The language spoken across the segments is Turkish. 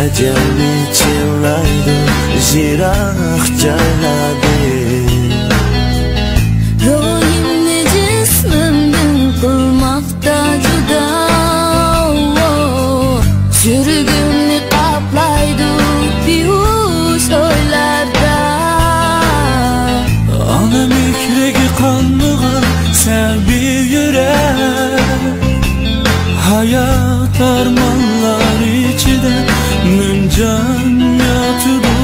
Ajalli chillaydi jiroq joylarga. Ruhimni jismimdan qilmoqda juda. Yuragimni qaplaydi behush o'ylarda. Ona mehriga qonmagan salbiy yurak, hayot armonlar ichida nimjon yotidi.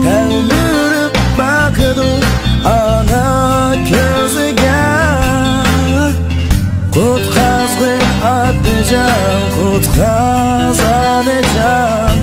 Telmirib baqidi ona ko'ziga, qutqazg'in otajon, qutqaz onajon.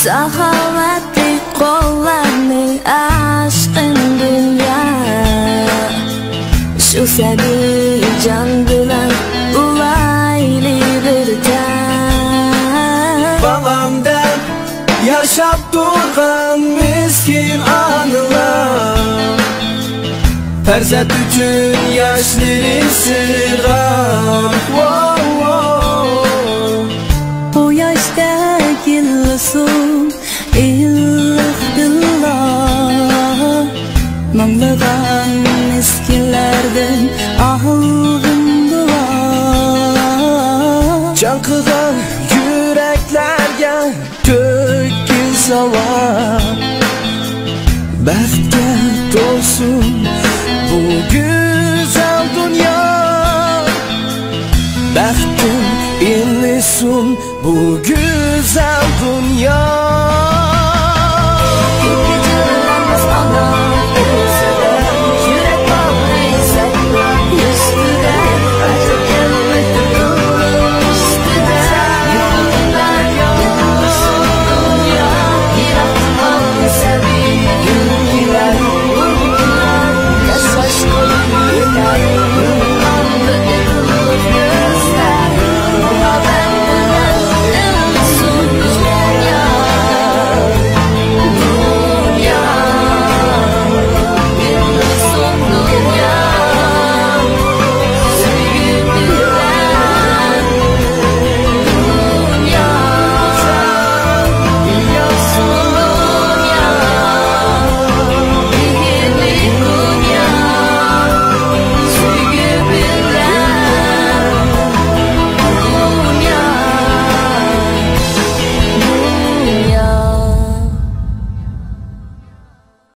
Sahavatli qo'llarning aşkın dünya, shu seni jon bilan ulayli birdan. Balamdan yashab turgan miskin onalar, farzand uchun yoshlarini silg'ab. Bu yoshda gillisun illiq dillar, manglagan miskinlardan ahilgin duo. Jon qilgan yuraklarga to'kil savol, baxtga to'lsin bu go'zal dunyo. Baxtim inlisin bu güzel dünya.